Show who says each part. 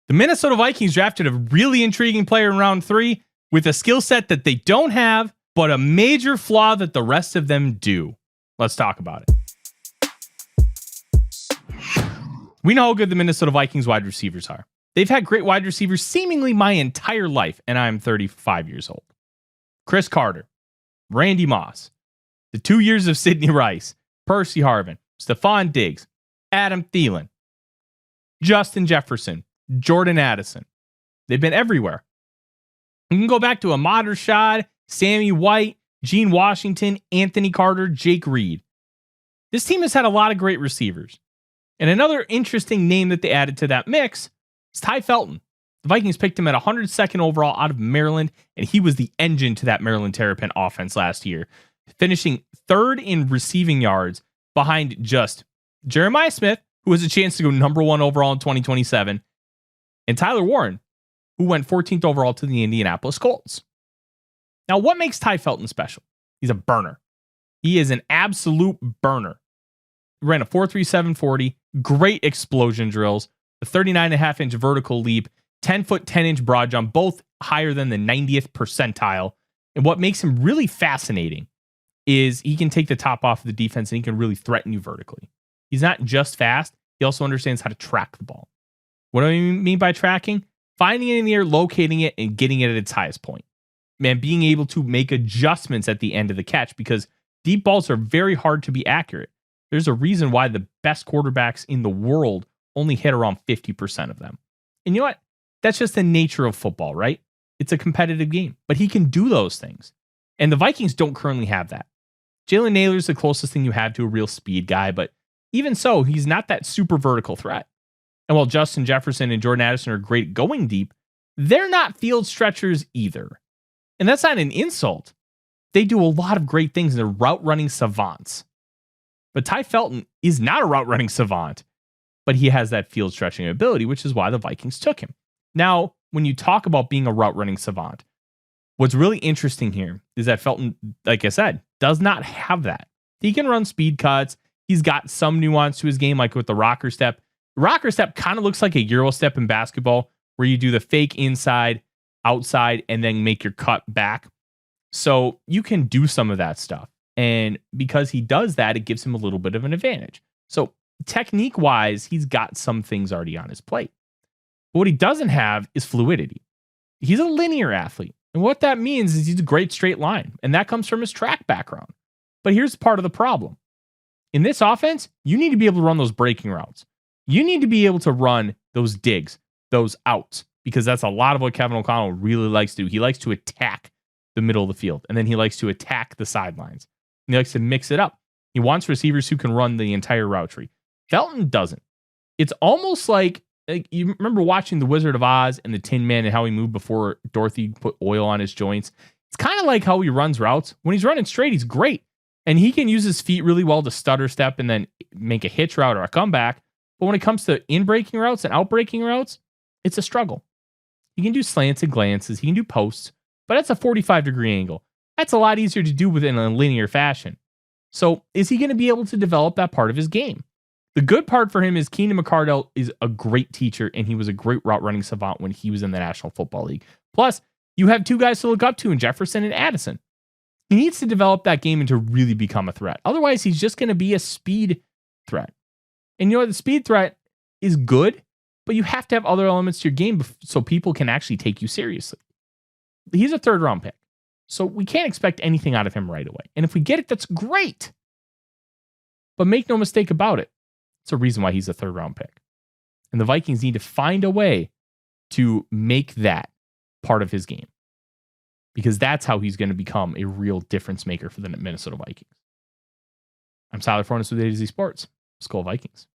Speaker 1: The Minnesota Vikings drafted a really intriguing player in round 3 with a skill set that they don't have, but a major flaw that the rest of them do. Let's talk about it. We know how good the Minnesota Vikings wide receivers are. They've had great wide receivers seemingly my entire life, and I'm 35 years old. Chris Carter, Randy Moss, the 2 years of Sidney Rice, Percy Harvin, Stephon Diggs, Adam Thielen, Justin Jefferson, Jordan Addison. They've been everywhere. You can go back to Ahmad Rashad, Sammy White, Gene Washington, Anthony Carter, Jake Reed. This team has had a lot of great receivers. And another interesting name that they added to that mix is Tai Felton. The Vikings picked him at 102nd overall out of Maryland, and he was the engine to that Maryland Terrapin offense last year, finishing 3rd in receiving yards behind just Jeremiah Smith, who has a chance to go number 1 overall in 2027, and Tyler Warren, who went 14th overall to the Indianapolis Colts. Now, what makes Tai Felton special? He's a burner. He is an absolute burner. He ran a 4.37 40, great explosion drills, a 39.5-inch vertical leap, 10-foot 10-inch broad jump, both higher than the 90th percentile. And what makes him really fascinating is he can take the top off of the defense and he can really threaten you vertically. He's not just fast, he also understands how to track the ball. What do I mean by tracking? Finding it in the air, locating it, and getting it at its highest point. Man, being able to make adjustments at the end of the catch, because deep balls are very hard to be accurate. There's a reason why the best quarterbacks in the world only hit around 50% of them. And you know what? That's just the nature of football, right? It's a competitive game, but he can do those things. And the Vikings don't currently have that. Jalen Naylor's the closest thing you have to a real speed guy, but even so, he's not that super vertical threat. And while Justin Jefferson and Jordan Addison are great at going deep, they're not field stretchers either. And that's not an insult. They do a lot of great things and they're route running savants. But Tai Felton is not a route running savant, but he has that field stretching ability, which is why the Vikings took him. Now, when you talk about being a route running savant, what's really interesting here is that Felton, like I said, does not have that. He can run speed cuts. He's got some nuance to his game, like with the rocker step. Rocker step kind of looks like a Euro step in basketball, where you do the fake inside, outside, and then make your cut back. So you can do some of that stuff. And because he does that, it gives him a little bit of an advantage. So technique-wise, he's got some things already on his plate. But what he doesn't have is fluidity. He's a linear athlete. And what that means is he's a great straight line. And that comes from his track background. But here's part of the problem. In this offense, you need to be able to run those breaking routes. You need to be able to run those digs, those outs, because that's a lot of what Kevin O'Connell really likes to do. He likes to attack the middle of the field, and then he likes to attack the sidelines. And he likes to mix it up. He wants receivers who can run the entire route tree. Felton doesn't. It's almost like you remember watching The Wizard of Oz and the Tin Man and how he moved before Dorothy put oil on his joints. It's kind of like how he runs routes. When he's running straight, he's great. And he can use his feet really well to stutter step and then make a hitch route or a comeback. But when it comes to in-breaking routes and out-breaking routes, it's a struggle. He can do slants and glances. He can do posts, but that's a 45-degree angle. That's a lot easier to do within a linear fashion. So is he going to be able to develop that part of his game? The good part for him is Keenan McCardell is a great teacher, and he was a great route running savant when he was in the National Football League. Plus, you have two guys to look up to in Jefferson and Addison. He needs to develop that game and to really become a threat. Otherwise, he's just going to be a speed threat. And you know what? The speed threat is good, but you have to have other elements to your game so people can actually take you seriously. He's a 3rd-round pick, so we can't expect anything out of him right away. And if we get it, that's great. But make no mistake about it, it's a reason why he's a 3rd-round pick. And the Vikings need to find a way to make that part of his game, because that's how he's going to become a real difference maker for the Minnesota Vikings. I'm Tyler Forness with A to Z Sports. Let's go Vikings.